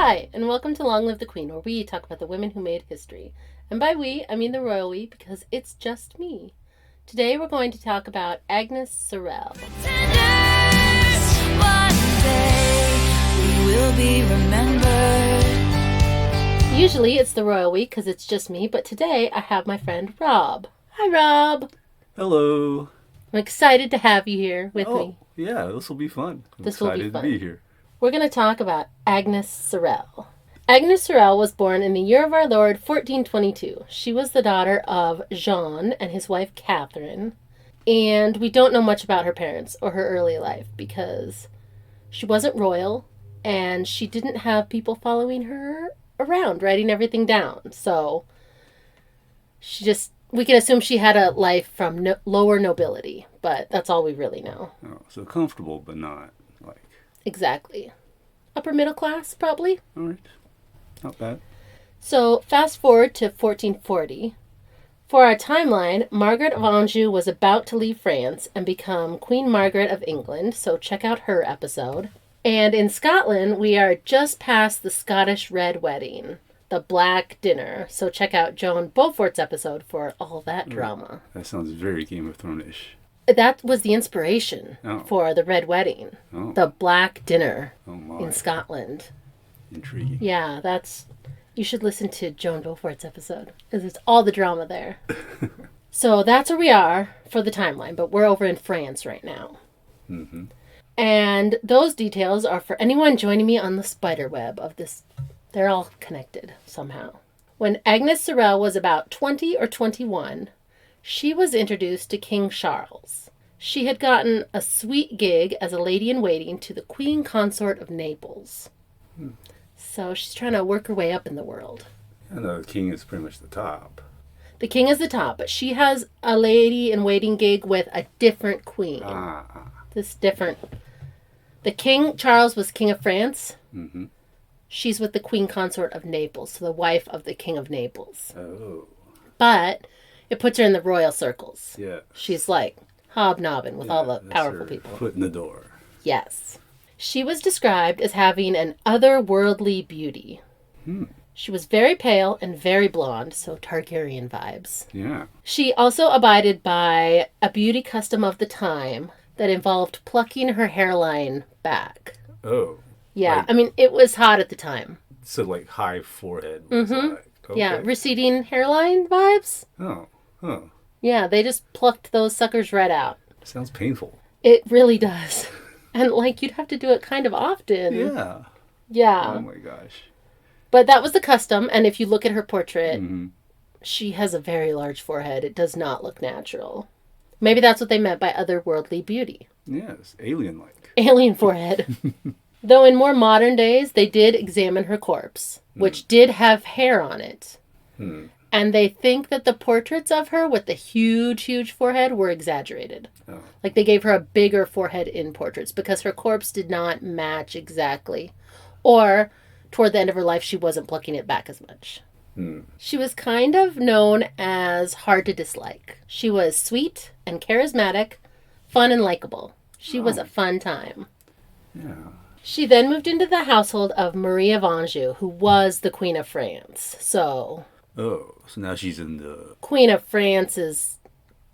Hi, and welcome to Long Live the Queen, where we talk about the women who made history. And by we, I mean the royal we, because it's just me. Today we're going to talk about Agnes Sorel. Usually it's the royal we, because it's just me, but today I have my friend Rob. Hi, Rob. Hello. I'm excited to have you here with me. Yeah, this will be fun. This will be fun. To be here. We're going to talk about Agnes Sorel. Agnes Sorel was born in the year of our Lord 1422. She was the daughter of Jean and his wife Catherine. And we don't know much about her parents or her early life because she wasn't royal and she didn't have people following her around, writing everything down. So we can assume she had a life from lower nobility, but that's all we really know. Oh, so comfortable, but not like... Exactly. Upper middle class, probably. All right. Not bad. So, fast forward to 1440. For our timeline, Margaret of Anjou was about to leave France and become Queen Margaret of England, so check out her episode. And in Scotland, we are just past the Scottish Red Wedding, the Black Dinner, so check out Joan Beaufort's episode for all that drama. That sounds very Game of Thrones-ish. That was the inspiration for the Red Wedding, the Black Dinner in Scotland. Intriguing. Yeah, you should listen to Joan Beaufort's episode, because it's all the drama there. So that's where we are for the timeline, but we're over in France right now. Mm-hmm. And those details are for anyone joining me on the spider web of this. They're all connected somehow. When Agnes Sorel was about 20 or 21... she was introduced to King Charles. She had gotten a sweet gig as a lady-in-waiting to the Queen Consort of Naples. So she's trying to work her way up in the world. And the king is pretty much the top. The king is the top, but she has a lady-in-waiting gig with a different queen. This different... The King Charles was King of France. Mm-hmm. She's with the Queen Consort of Naples, so the wife of the King of Naples. Oh. But... it puts her in the royal circles. Yeah. She's like hobnobbing with all the powerful people. Foot in the door. Yes. She was described as having an otherworldly beauty. She was very pale and very blonde, so Targaryen vibes. Yeah. She also abided by a beauty custom of the time that involved plucking her hairline back. Oh. Yeah, I mean, it was hot at the time. So like high forehead. Mm-hmm. Okay. Yeah, receding hairline vibes. Oh. Huh. Yeah, they just plucked those suckers right out. Sounds painful. It really does. And, you'd have to do it kind of often. Yeah. Yeah. Oh, my gosh. But that was the custom, and if you look at her portrait, she has a very large forehead. It does not look natural. Maybe that's what they meant by otherworldly beauty. Yes, alien-like. Alien forehead. Though in more modern days, they did examine her corpse, which did have hair on it. And they think that the portraits of her with the huge, huge forehead were exaggerated. Oh. Like they gave her a bigger forehead in portraits because her corpse did not match exactly. Or toward the end of her life, she wasn't plucking it back as much. She was kind of known as hard to dislike. She was sweet and charismatic, fun and likable. She was a fun time. Yeah. She then moved into the household of Marie of Anjou, who was the Queen of France. So now she's in the... Queen of France's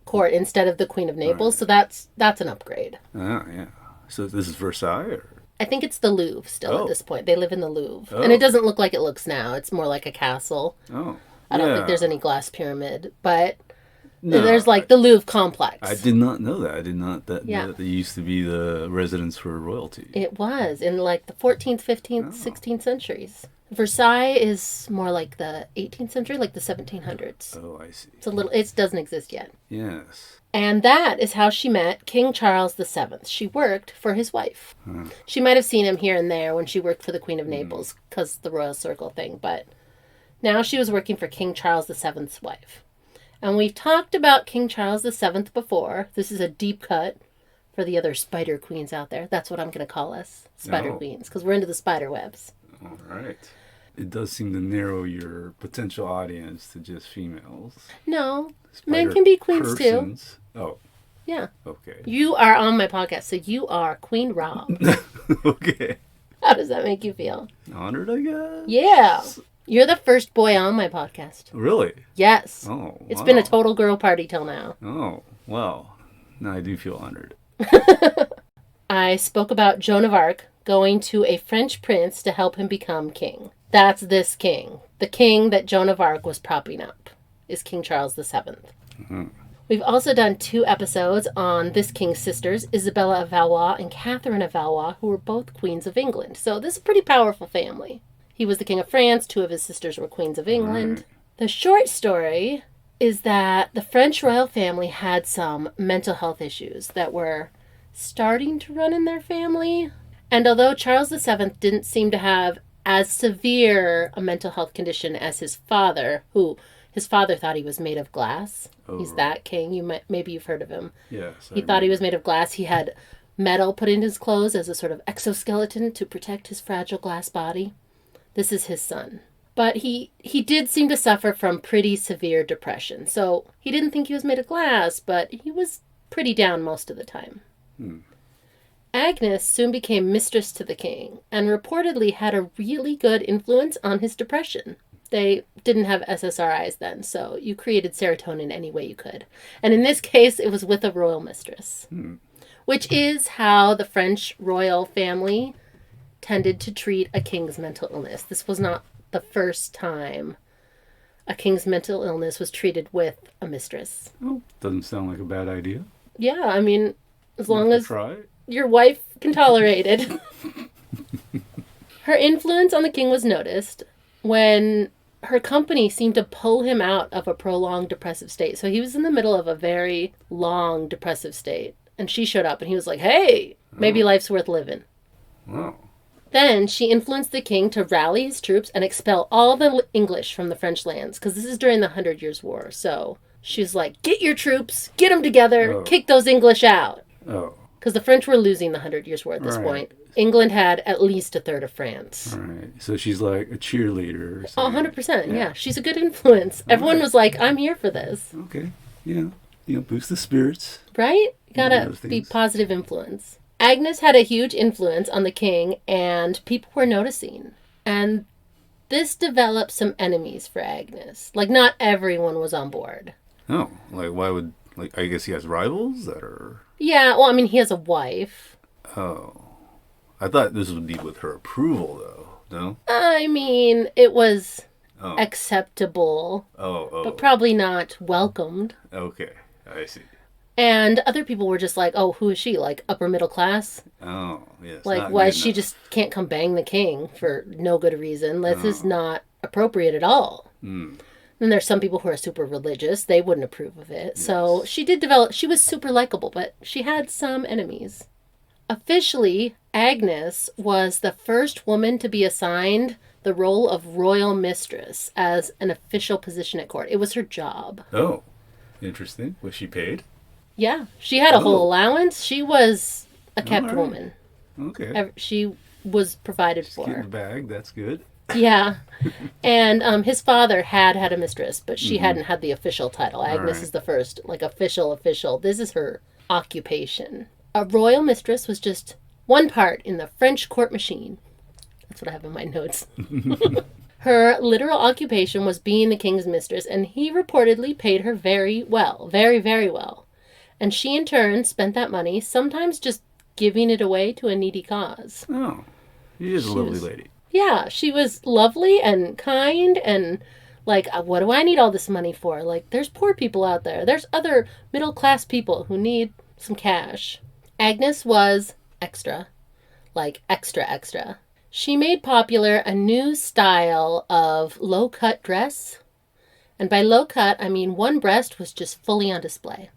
court instead of the Queen of Naples. Right. So that's an upgrade. Yeah. So this is Versailles? Or... I think it's the Louvre still at this point. They live in the Louvre. And it doesn't look like it looks now. It's more like a castle. I don't think there's any glass pyramid. But there's the Louvre complex. I did not know that. I did not know that they used to be the residence for royalty. It was in the 14th, 15th, 16th centuries. Versailles is more like the 18th century, like the 1700s. Oh, I see. It doesn't exist yet. Yes. And that is how she met King Charles VII. She worked for his wife. She might have seen him here and there when she worked for the Queen of Naples, because the royal circle thing, but now she was working for King Charles VII's wife. And we've talked about King Charles VII before. This is a deep cut for the other spider queens out there. That's what I'm going to call us, spider queens, because we're into the spider webs. All right. It does seem to narrow your potential audience to just females. No, men can be queens too. Oh. Yeah. Okay. You are on my podcast, so you are Queen Rob. Okay. How does that make you feel? Honored, I guess? Yeah. You're the first boy on my podcast. Really? Yes. Oh, It's wow. been a total girl party till now. Oh, well. Now I do feel honored. I spoke about Joan of Arc going to a French prince to help him become king. That's this king. The king that Joan of Arc was propping up is King Charles VII. Mm-hmm. We've also done 2 episodes on this king's sisters, Isabella of Valois and Catherine of Valois, who were both queens of England. So this is a pretty powerful family. He was the king of France. 2 of his sisters were queens of England. Right. The short story is that the French royal family had some mental health issues that were starting to run in their family. And although Charles VII didn't seem to have as severe a mental health condition as his father, who his father thought he was made of glass. Oh. He's that king. Maybe you've heard of him. Yes. He thought he was made of glass. He had metal put in his clothes as a sort of exoskeleton to protect his fragile glass body. This is his son. But he did seem to suffer from pretty severe depression. So he didn't think he was made of glass, but he was pretty down most of the time. Agnes soon became mistress to the king and reportedly had a really good influence on his depression. They didn't have SSRIs then, so you created serotonin any way you could. And in this case, it was with a royal mistress, which is how the French royal family tended to treat a king's mental illness. This was not the first time a king's mental illness was treated with a mistress. Oh, doesn't sound like a bad idea. Yeah, I mean, as long as try. Your wife can tolerate it. Her influence on the king was noticed when her company seemed to pull him out of a prolonged depressive state. So he was in the middle of a very long depressive state. And she showed up and he was like, hey, maybe life's worth living. Wow. Then she influenced the king to rally his troops and expel all the English from the French lands. Because this is during the 100 Years' War. So she's like, get your troops, get them together, kick those English out. Oh. Because the French were losing the 100 Years' War at this point. England had at least a third of France. All right. So she's like a cheerleader or something. 100%, yeah. She's a good influence. Everyone was like, I'm here for this. Okay. Boost the spirits. Right? You gotta be positive influence. Agnes had a huge influence on the king, and people were noticing. And this developed some enemies for Agnes. Like, not everyone was on board. Oh, like why would... Like, I guess he has rivals that are... Yeah, well, I mean, he has a wife. Oh. I thought this would be with her approval, though. No? I mean, it was acceptable. But probably not welcomed. Okay, I see. And other people were just like, oh, who is she? Like, upper middle class? Oh, yes. Like, why she just can't come bang the king for no good reason? This is not appropriate at all. Then there's some people who are super religious. They wouldn't approve of it. Yes. So she was super likable, but she had some enemies. Officially, Agnes was the first woman to be assigned the role of royal mistress as an official position at court. It was her job. Oh, interesting. Was she paid? Yeah, she had a whole allowance. She was a kept woman. Okay. She was provided for. Get in the bag. That's good. Yeah. And his father had a mistress, but she hadn't had the official title. Agnes is the first, like, official. This is her occupation. A royal mistress was just one part in the French court machine. That's what I have in my notes. Her literal occupation was being the king's mistress, and he reportedly paid her very well. Very, very well. And she, in turn, spent that money, sometimes just giving it away to a needy cause. Oh, she's a lovely lady. Yeah, she was lovely and kind and like, what do I need all this money for? Like, there's poor people out there. There's other middle-class people who need some cash. Agnes was extra. Like, extra, extra. She made popular a new style of low-cut dress. And by low-cut, I mean one breast was just fully on display.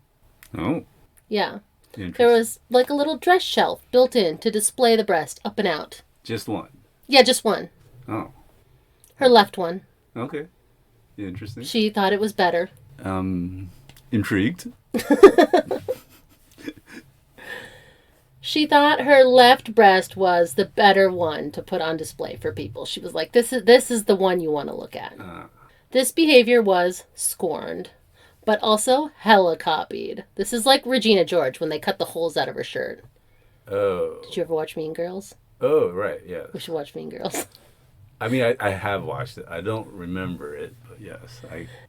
Oh. Yeah. There was, like, a little dress shelf built in to display the breast up and out. Just one? Yeah, just one. Oh. Her left one. Okay. Interesting. She thought it was better. Intrigued. She thought her left breast was the better one to put on display for people. She was like, this is the one you want to look at. This behavior was scorned, but also hella copied. This is like Regina George when they cut the holes out of her shirt. Oh. Did you ever watch Mean Girls? Oh, right, yes. We should watch Mean Girls. I mean, I have watched it. I don't remember it, but yes,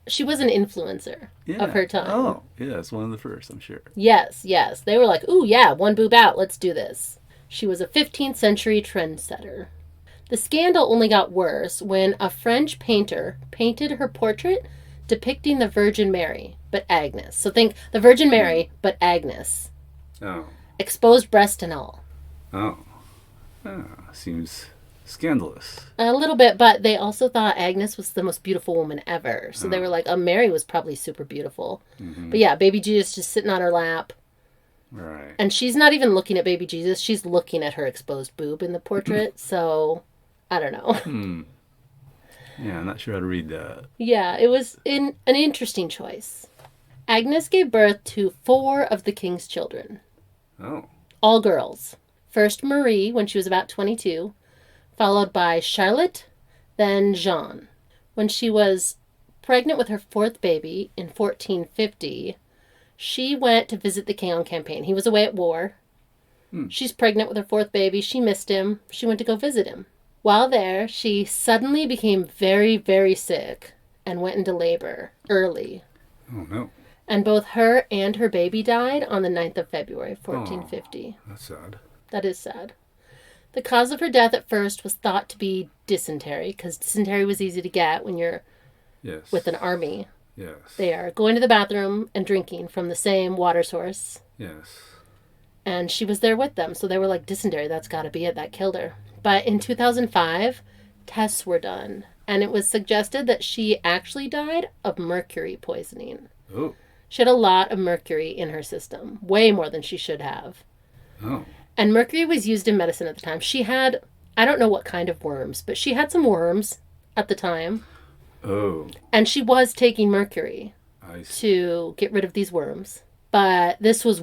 She was an influencer of yeah. her time. Oh, yeah, it's one of the first, I'm sure. Yes, yes. They were like, ooh, yeah, one boob out, let's do this. She was a 15th century trendsetter. The scandal only got worse when a French painter painted her portrait depicting the Virgin Mary, but Agnes. So think the Virgin Mary, but Agnes. Oh, Exposed breast and all. oh, seems scandalous. A little bit, but they also thought Agnes was the most beautiful woman ever. So they were like, oh, Mary was probably super beautiful. But yeah, baby Jesus just sitting on her lap. Right. And she's not even looking at baby Jesus. She's looking at her exposed boob in the portrait. So I don't know. Yeah, I'm not sure how to read that. Yeah, it was an interesting choice. Agnes gave birth to 4 of the king's children, Oh, all girls. First Marie, when she was about 22, followed by Charlotte, then Jean. When she was pregnant with her 4th baby in 1450, she went to visit the king on campaign. He was away at war. She's pregnant with her 4th baby. She missed him. She went to go visit him. While there, she suddenly became very, very sick and went into labor early. oh no. And both her and her baby died on the 9th of February, 1450. That's sad. That is sad. The cause of her death at first was thought to be dysentery, because dysentery was easy to get when you're Yes. with an army. Yes. They are going to the bathroom and drinking from the same water source. Yes. And she was there with them, so they were like, dysentery, that's got to be it, that killed her. But in 2005, tests were done, and it was suggested that she actually died of mercury poisoning. Oh. She had a lot of mercury in her system, way more than she should have. Oh. And mercury was used in medicine at the time. She had, I don't know what kind of worms, but she had some worms at the time. Oh. And she was taking mercury I see. to get rid of these worms. But this was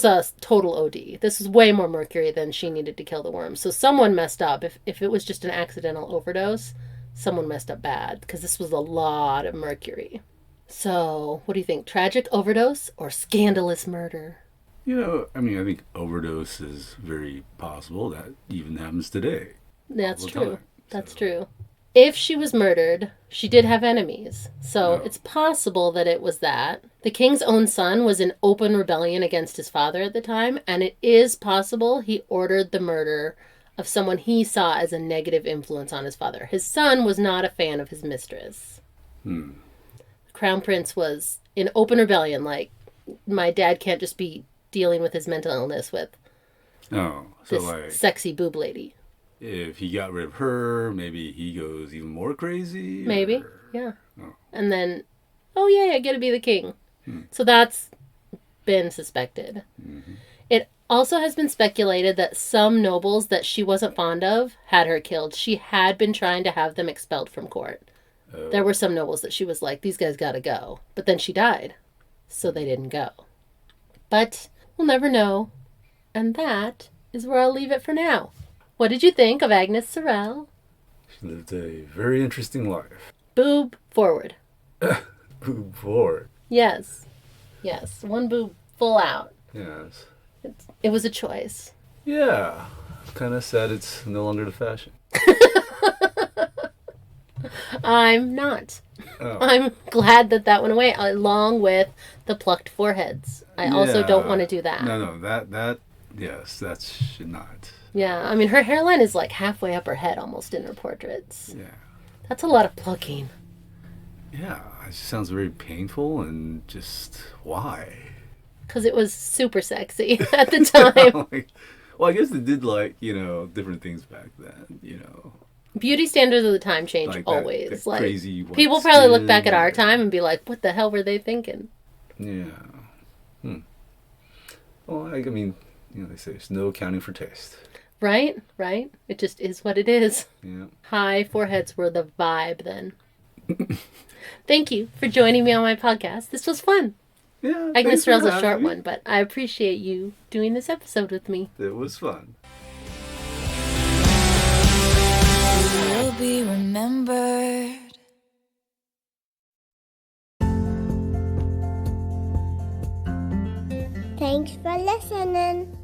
a total OD. This was way more mercury than she needed to kill the worms. So someone messed up. If it was just an accidental overdose, someone messed up bad, because this was a lot of mercury. So, what do you think? Tragic overdose or scandalous murder? You know, I mean, I think overdose is very possible. That even happens today. That's all the true. time. That's So, true. If she was murdered, she did have enemies. So No. it's possible that it was that. The king's own son was in open rebellion against his father at the time, and it is possible he ordered the murder of someone he saw as a negative influence on his father. His son was not a fan of his mistress. The crown prince was in open rebellion, like, my dad can't just be dealing with his mental illness with Oh, so this like, sexy boob lady. if he got rid of her, maybe he goes even more crazy. Maybe, or- yeah. Oh. And then, oh yeah, I get to be the king. So that's been suspected. It also has been speculated that some nobles that she wasn't fond of had her killed. She had been trying to have them expelled from court. Oh. There were some nobles that she was like, these guys gotta go. But then she died, so they didn't go. But we'll never know. And that is where I'll leave it for now. What did you think of Agnes Sorel? She lived a very interesting life. Boob forward. Boob forward. Yes. Yes. One boob full out. Yes. It was a choice. Yeah. Kind of sad it's no longer the fashion. I'm not. Oh. I'm glad that that went away, along with the plucked foreheads. I also Yeah. don't want to do that. No, yes, that should not. Yeah, I mean, her hairline is like halfway up her head almost in her portraits. Yeah. That's a lot of plucking. Yeah, it just sounds very painful and just why? Because it was super sexy at the time. Like, well, I guess they did different things back then, Beauty standards of the time change like always. that Like, crazy white people probably look skin back at our or- time and be like, what the hell were they thinking? Yeah. Well, I mean, they say there's no accounting for taste. Right? Right? It just is what it is. Yeah. High foreheads were the vibe then. Thank you for joining me on my podcast. This was fun. Yeah. Agnes thanks for Sorel's a having short me. one, but I appreciate you doing this episode with me. It was fun. Will be remembered. Thanks for listening.